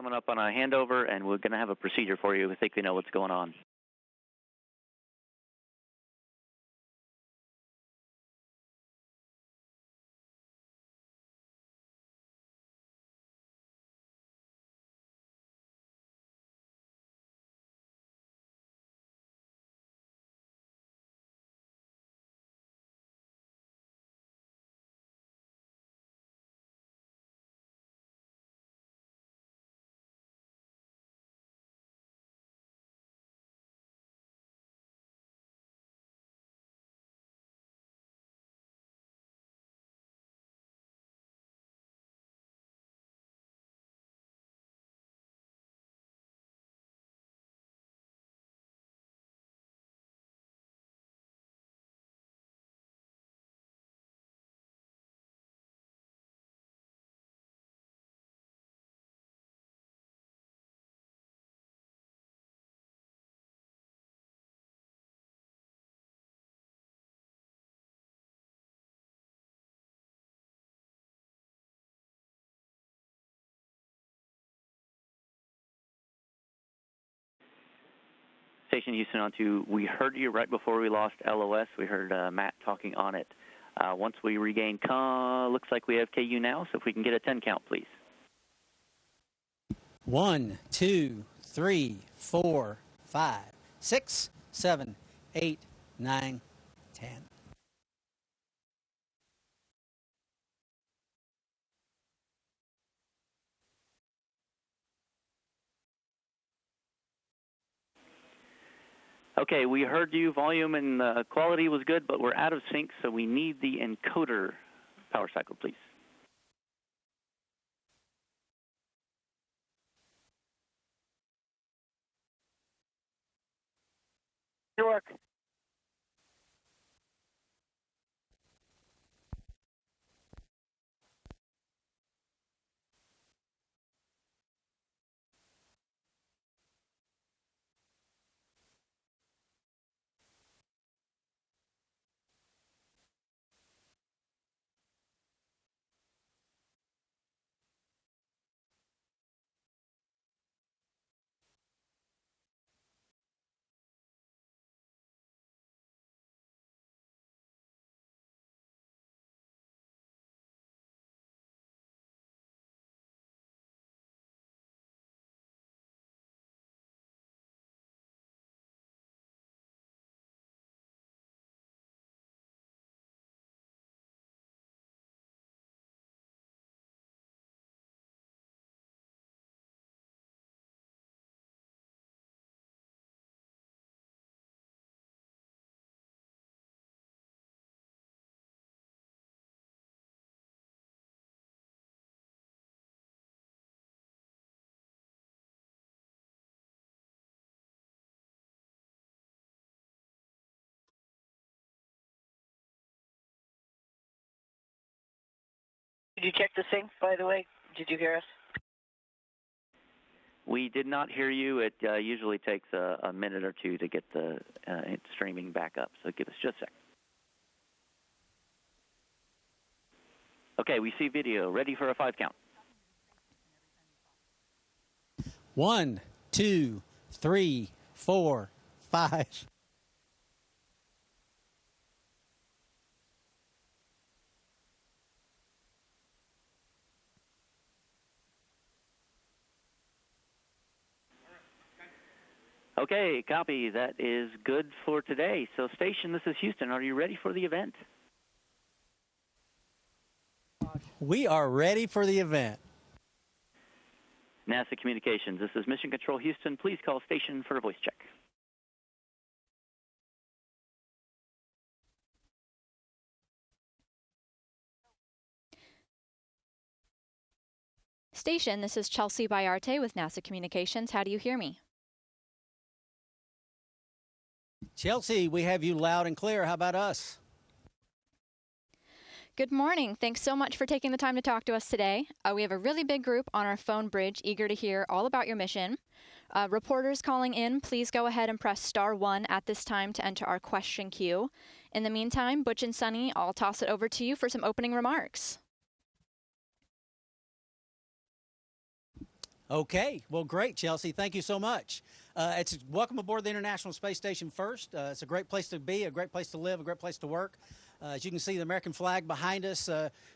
coming up on a handover, and we're going to have a procedure for you. I think we know what's going on. Station Houston on to, we heard you right before we lost LOS. We heard Matt talking on it. Once we regain, looks like we have KU now, so if we can get a 10 count, please. 1, 2, 3, 4, 5, 6, 7, 8, 9, 10. Okay, we heard you. Volume and quality was good, but we're out of sync, so we need the encoder power cycle, please. York. Did you check the sync, by the way? Did you hear us? We did not hear you. It usually takes a minute or two to get the streaming back up, so give us just a second. Okay, we see video. Ready for a 5 count. 1, 2, 3, 4, 5. Okay, copy. That is good for today. So, station, this is Houston. Are you ready for the event? We are ready for the event. NASA Communications, this is Mission Control Houston. Please call station for a voice check. Station, this is Chelsea Bayarte with NASA Communications. How do you hear me? Chelsea, we have you loud and clear. How about us? Good morning. Thanks so much for taking the time to talk to us today. We have a really big group on our phone bridge eager to hear all about your mission. Reporters calling in, please go ahead and press *1 at this time to enter our question queue. In the meantime, Butch and Sunny, I'll toss it over to you for some opening remarks. Okay, well, great, Chelsea. Thank you so much. Welcome aboard the International Space Station first. It's a great place to be, a great place to live, a great place to work. As you can see, the American flag behind us,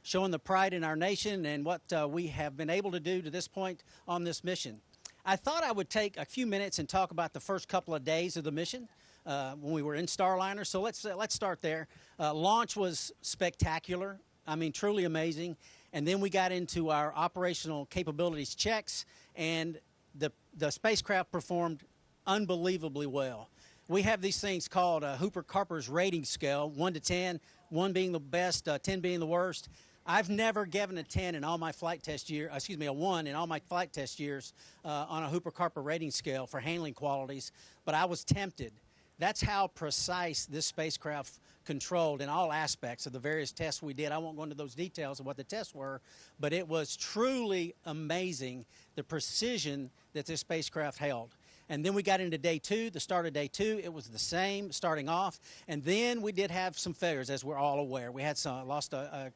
showing the pride in our nation and what we have been able to do to this point on this mission. I thought I would take a few minutes and talk about the first couple of days of the mission when we were in Starliner. So let's start there. Launch was spectacular. I mean, truly amazing. And then we got into our operational capabilities checks, and the spacecraft performed unbelievably well. We have these things called Hooper-Carper's rating scale, 1 to 10, 1 being the best, 10 being the worst. I've never given a 10 in all my flight test year, a 1 in all my flight test years on a Hooper-Carper rating scale for handling qualities, but I was tempted. That's how precise this spacecraft controlled in all aspects of the various tests we did. I won't go into those details of what the tests were, but it was truly amazing the precision that this spacecraft held. And then we got into day 2, the start of day 2. It was the same starting off. And then we did have some failures, as we're all aware. We had lost an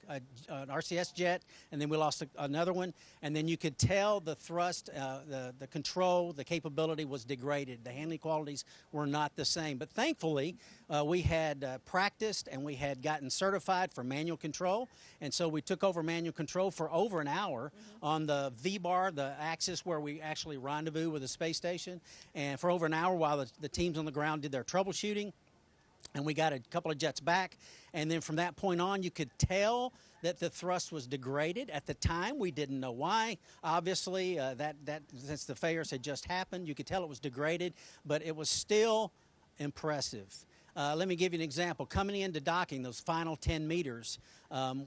RCS jet, and then we lost another one. And then you could tell the thrust, the control, the capability was degraded. The handling qualities were not the same. But thankfully, we had practiced and we had gotten certified for manual control. And so we took over manual control for over an hour on the V-bar, the axis where we actually rendezvous with the space station. And for over an hour while the teams on the ground did their troubleshooting, and we got a couple of jets back. And then from that point on, you could tell that the thrust was degraded. At the time, we didn't know why. Obviously, that since the failures had just happened, you could tell it was degraded, but it was still impressive. Let me give you an example. Coming into docking, those final 10 meters,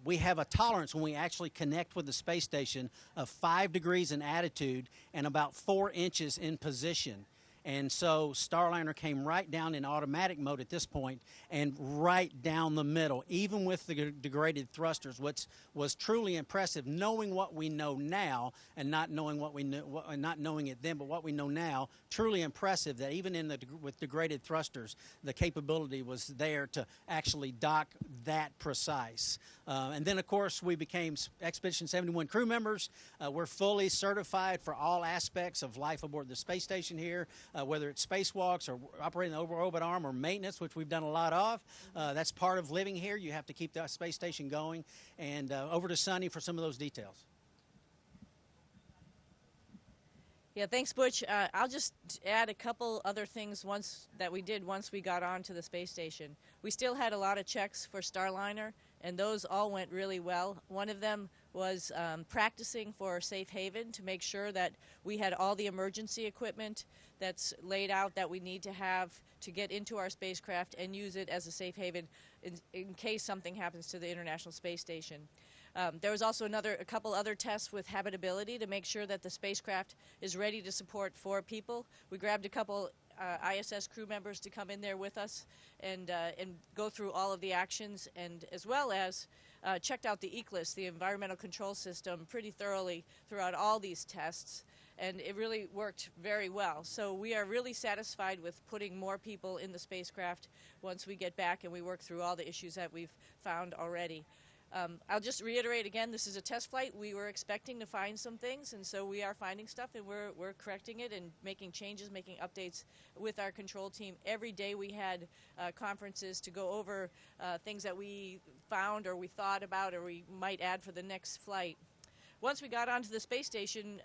we have a tolerance when we actually connect with the space station of 5 degrees in attitude and about 4 inches in position. And so Starliner came right down in automatic mode at this point and right down the middle, even with the degraded thrusters, which was truly impressive, knowing what we know now and not knowing what we knew, not knowing it then, but what we know now. Truly impressive that even with degraded thrusters, the capability was there to actually dock that precise. And then, of course, we became Expedition 71 crew members. We're fully certified for all aspects of life aboard the space station here. Whether it's spacewalks or operating the over-orbit arm or maintenance, which we've done a lot of. That's part of living here. You have to keep the space station going. And over to Sunny for some of those details. Yeah, thanks, Butch. I'll just add a couple other things once we got onto the space station. We still had a lot of checks for Starliner, and those all went really well. One of them was practicing for safe haven to make sure that we had all the emergency equipment that's laid out that we need to have to get into our spacecraft and use it as a safe haven in case something happens to the International Space Station. There was also a couple other tests with habitability to make sure that the spacecraft is ready to support 4 people. We grabbed a couple ISS crew members to come in there with us and go through all of the actions, and as well as checked out the ECLSS, the environmental control system, pretty thoroughly throughout all these tests, and it really worked very well. So we are really satisfied with putting more people in the spacecraft once we get back and we work through all the issues that we've found already. I'll just reiterate again, this is a test flight. We were expecting to find some things, and so we are finding stuff, and we're correcting it and making changes, making updates with our control team. Every day we had conferences to go over things that we found or we thought about or we might add for the next flight. Once we got onto the space station,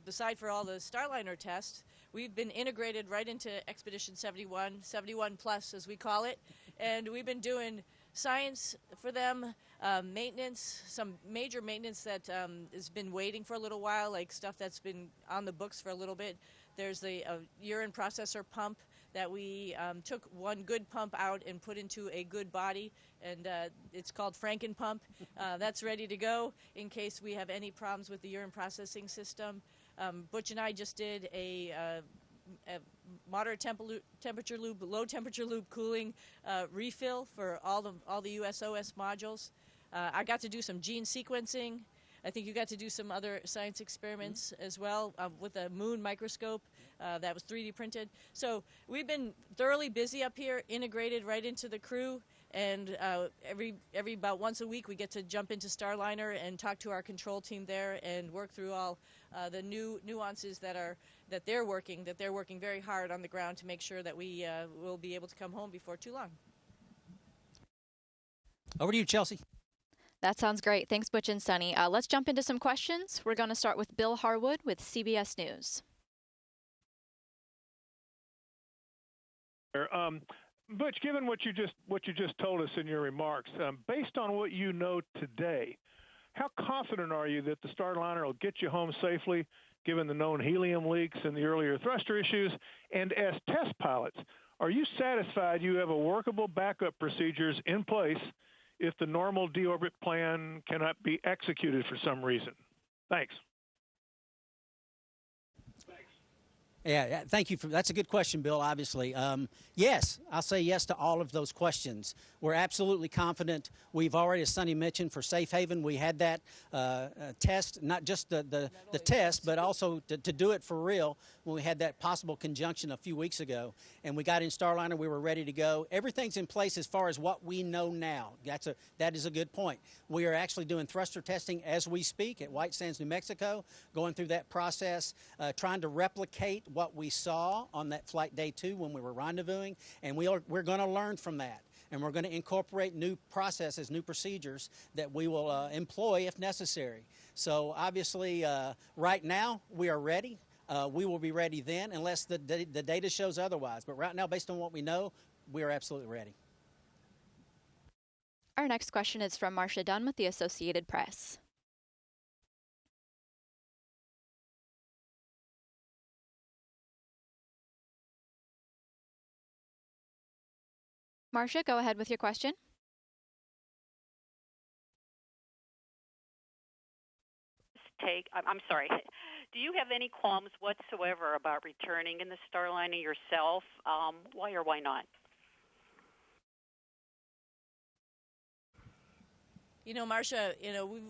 beside for all the Starliner tests, we've been integrated right into Expedition 71, 71 plus as we call it, and we've been doing science for them, maintenance, some major maintenance that has been waiting for a little while, like stuff that's been on the books for a little bit. There's the urine processor pump that we took one good pump out and put into a good body, and it's called Franken pump. That's ready to go in case we have any problems with the urine processing system. Butch and I just did a moderate temperature loop, low temperature loop cooling refill for all the USOS modules. I got to do some gene sequencing. I think you got to do some other science experiments as well with a moon microscope that was 3D printed. So we've been thoroughly busy up here, integrated right into the crew, and every about once a week we get to jump into Starliner and talk to our control team there and work through all the new nuances that they're working very hard on the ground to make sure that we will be able to come home before too long. Over to you, Chelsea. That sounds great. Thanks, Butch and Sunny. Let's jump into some questions. We're going to start with Bill Harwood with CBS News. Butch, given what you just told us in your remarks, based on what you know today, how confident are you that the Starliner will get you home safely, given the known helium leaks and the earlier thruster issues? And as test pilots, are you satisfied you have a workable backup procedures in place if the normal deorbit plan cannot be executed for some reason? Thanks. Yeah, thank you. That's a good question, Bill, obviously. Yes, I'll say yes to all of those questions. We're absolutely confident. We've already, as Sonny mentioned, for Safe Haven, we had that test, not just the test, but also to do it for real when we had that possible conjunction a few weeks ago. And we got in Starliner, we were ready to go. Everything's in place as far as what we know now. That is a good point. We are actually doing thruster testing as we speak at White Sands, New Mexico, going through that process, trying to replicate what we saw on that flight day 2 when we were rendezvousing, and we're going to learn from that, and we're going to incorporate new processes, new procedures that we will employ if necessary. So obviously, right now we are ready. We will be ready then, unless the data shows otherwise. But right now, based on what we know, we are absolutely ready. Our next question is from Marcia Dunn with the Associated Press. Marcia, go ahead with your question. I'm sorry. Do you have any qualms whatsoever about returning in the Starliner yourself? Why or why not? You know, Marcia,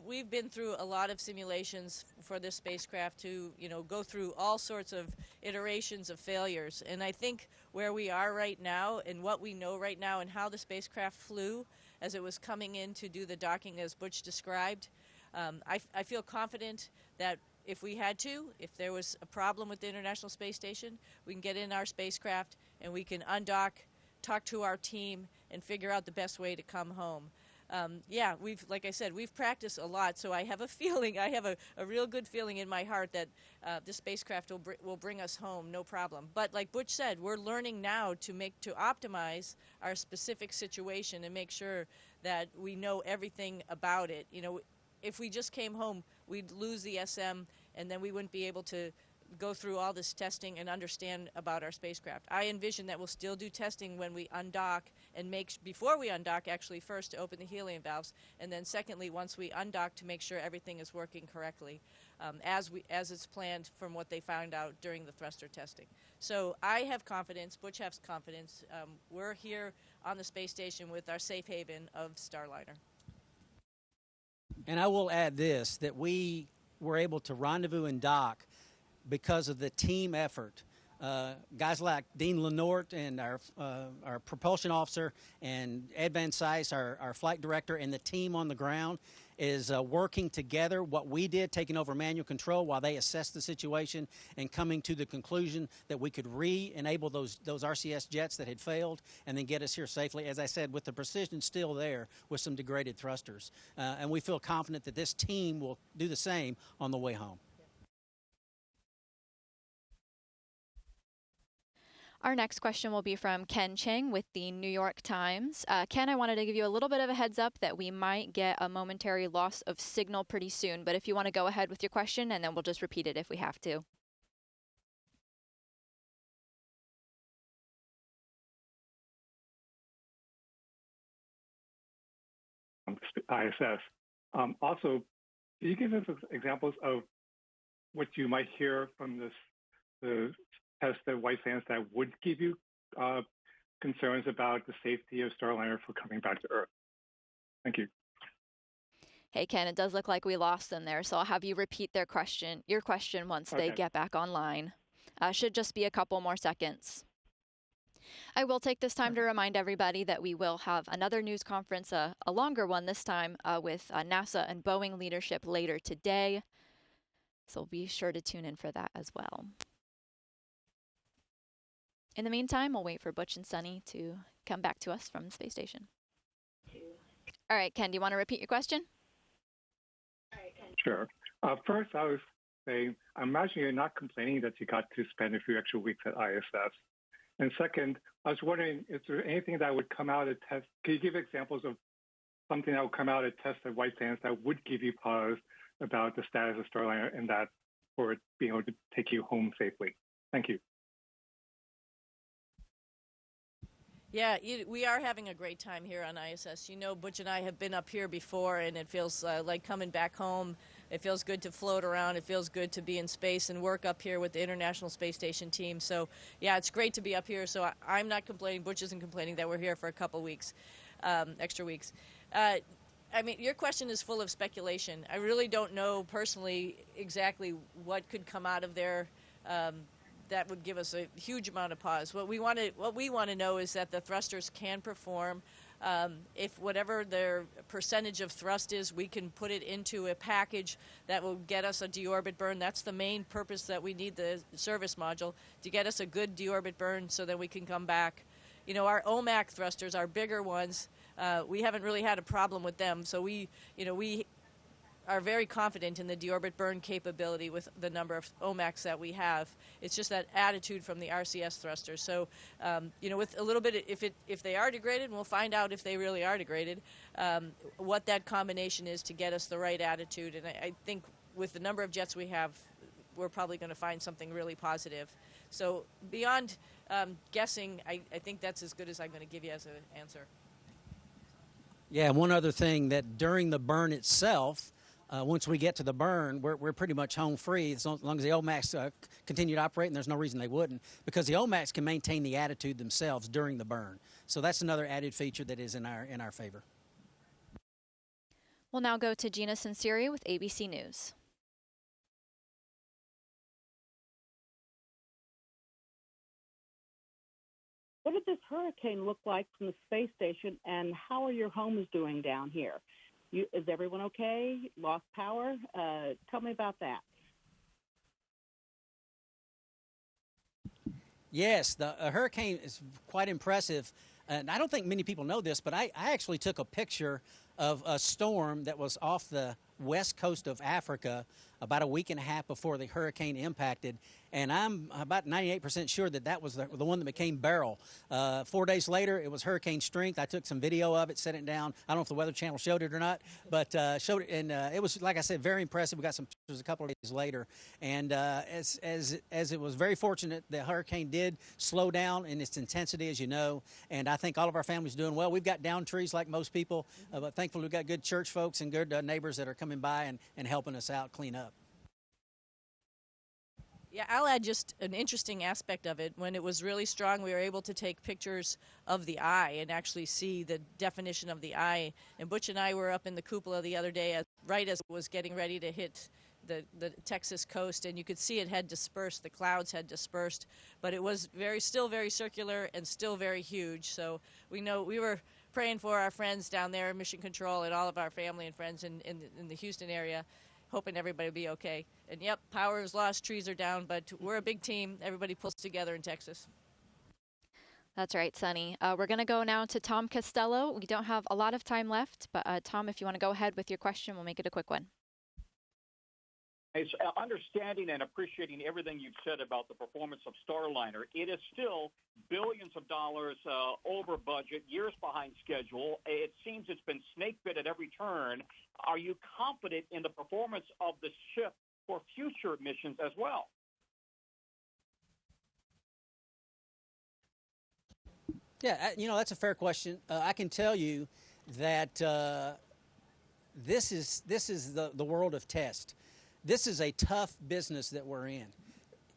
we've been through a lot of simulations for this spacecraft to, go through all sorts of iterations of failures. And I think where we are right now and what we know right now and how the spacecraft flew as it was coming in to do the docking as Butch described, I feel confident that if we had to, if there was a problem with the International Space Station, we can get in our spacecraft and we can undock, talk to our team, and figure out the best way to come home. Like I said, we've practiced a lot, so I have a feeling, I have a real good feeling in my heart that the spacecraft will bring us home, no problem. But like Butch said, we're learning now to optimize our specific situation and make sure that we know everything about it. If we just came home, we'd lose the SM, and then we wouldn't be able to go through all this testing and understand about our spacecraft. I envision that we'll still do testing when we undock and before we undock, actually first to open the helium valves, and then secondly, once we undock, to make sure everything is working correctly as it's planned from what they found out during the thruster testing. So I have confidence, Butch has confidence. We're here on the space station with our safe haven of Starliner. And I will add this, that we were able to rendezvous and dock because of the team effort. Guys like Dean Lenort and our propulsion officer, and Ed Van Sice, our flight director, and the team on the ground is working together. What we did, taking over manual control while they assessed the situation and coming to the conclusion that we could re-enable those RCS jets that had failed and then get us here safely, as I said, with the precision still there with some degraded thrusters. And we feel confident that this team will do the same on the way home. Our next question will be from Ken Cheng with the New York Times. Ken, I wanted to give you a little bit of a heads up that we might get a momentary loss of signal pretty soon, but if you want to go ahead with your question, and then we'll just repeat it if we have to. ISS. Also, can you give us examples of what you might hear from the test at White Sands that would give you concerns about the safety of Starliner for coming back to Earth? Thank you. Hey, Ken, it does look like we lost them there, so I'll have you repeat your question once they get back online. Should just be a couple more seconds. I will take this time to remind everybody that we will have another news conference, a longer one this time, with NASA and Boeing leadership later today. So be sure to tune in for that as well. In the meantime, we'll wait for Butch and Sunny to come back to us from the space station. All right, Ken, do you want to repeat your question? Sure. First, I was saying, I imagine you're not complaining that you got to spend a few extra weeks at ISS. And second, I was wondering, is there anything that would come out at test? Can you give examples of something that would come out at test at White Sands that would give you pause about the status of Starliner and that for it being able to take you home safely? Thank you. Yeah, we are having a great time here on ISS. You know, Butch and I have been up here before, and it feels like coming back home. It feels good to float around. It feels good to be in space and work up here with the International Space Station team. So, yeah, it's great to be up here. So I'm not complaining. Butch isn't complaining that we're here for a couple weeks, extra weeks. I mean, your question is full of speculation. I really don't know personally exactly what could come out of there. That would give us a huge amount of pause. What we want to know is that the thrusters can perform. If whatever their percentage of thrust is, we can put it into a package that will get us a deorbit burn. That's the main purpose that we need the service module, to get us a good deorbit burn so that we can come back. You know, our OMAC thrusters, our bigger ones, we haven't really had a problem with them. So we are very confident in the deorbit burn capability with the number of OMACs that we have. It's just that attitude from the RCS thrusters. So, you know, with a little bit, if they are degraded, we'll find out if they really are degraded, what that combination is to get us the right attitude. And I think with the number of jets we have, we're probably going to find something really positive. So beyond guessing, I think that's as good as I'm going to give you as an answer. Yeah, and one other thing, that during the burn itself, once we get to the burn, we're pretty much home free as long as the OMACs continue to operate, and there's no reason they wouldn't, because the OMACs can maintain the attitude themselves during the burn. So that's another added feature that is in our favor. We'll now go to Gina Sinceri with ABC News. What did this hurricane look like from the space station, and how are your homes doing down here? Is everyone okay? Lost power? Tell me about that. Yes, the hurricane is quite impressive. And I don't think many people know this, but I actually took a picture of a storm that was off the west coast of Africa about a week and a half before the hurricane impacted. And I'm about 98% sure that was the one that became Beryl. 4 days later, it was hurricane strength. I took some video of it, set it down. I don't know if the Weather Channel showed it or not, but showed it. And it was, like I said, very impressive. We got some pictures a couple of days later. And as it was very fortunate, the hurricane did slow down in its intensity, as you know. And I think all of our family's doing well. We've got down trees like most people, but thankfully we've got good church folks and good neighbors that are coming by and helping us out clean up. Yeah, I'll add just an interesting aspect of it. When it was really strong, we were able to take pictures of the eye and actually see the definition of the eye. And Butch and I were up in the cupola the other day, right as it was getting ready to hit the Texas coast, and you could see it had dispersed. The clouds had dispersed, but it was still very circular and still very huge. So we know we were praying for our friends down there in Mission Control and all of our family and friends in the Houston area, hoping everybody will be okay. And yep, power is lost, trees are down, but we're a big team. Everybody pulls together in Texas. That's right, Sunny. We're going to go now to Tom Costello. We don't have a lot of time left, but Tom, if you want to go ahead with your question, we'll make it a quick one. Understanding and appreciating everything you've said about the performance of Starliner, it is still billions of dollars over budget, years behind schedule. It seems it's been snake bit at every turn. Are you confident in the performance of the ship for future missions as well? Yeah, that's a fair question. I can tell you that this is the world of test. This is a tough business that we're in.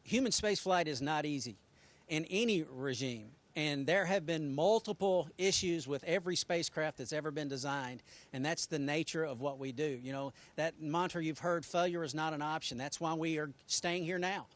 Human spaceflight is not easy in any regime, and there have been multiple issues with every spacecraft that's ever been designed, and that's the nature of what we do. You know, that mantra you've heard, failure is not an option. That's why we are staying here now.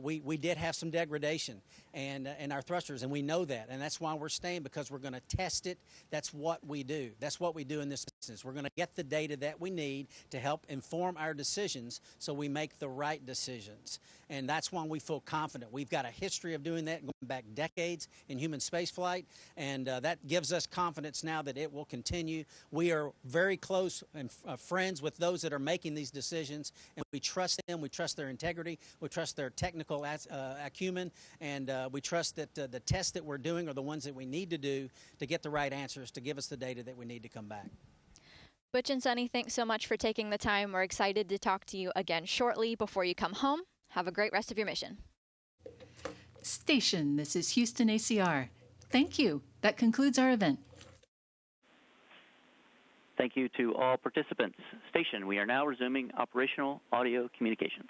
we did have some degradation and our thrusters, and we know that, and that's why we're staying, because we're going to test it. That's what we do. That's what we do in this business. We're going to get the data that we need to help inform our decisions so we make the right decisions, and that's why we feel confident. We've got a history of doing that going back decades in human spaceflight, and that gives us confidence now that it will continue. We are very close and friends with those that are making these decisions, and we trust them. We trust their integrity. We trust their technical acumen, and we trust that the tests that we're doing are the ones that we need to do to get the right answers, to give us the data that we need to come back. Butch and Sunny, thanks so much for taking the time. We're excited to talk to you again shortly before you come home. Have a great rest of your mission. Station, this is Houston ACR. Thank you. That concludes our event. Thank you to all participants. Station, we are now resuming operational audio communications.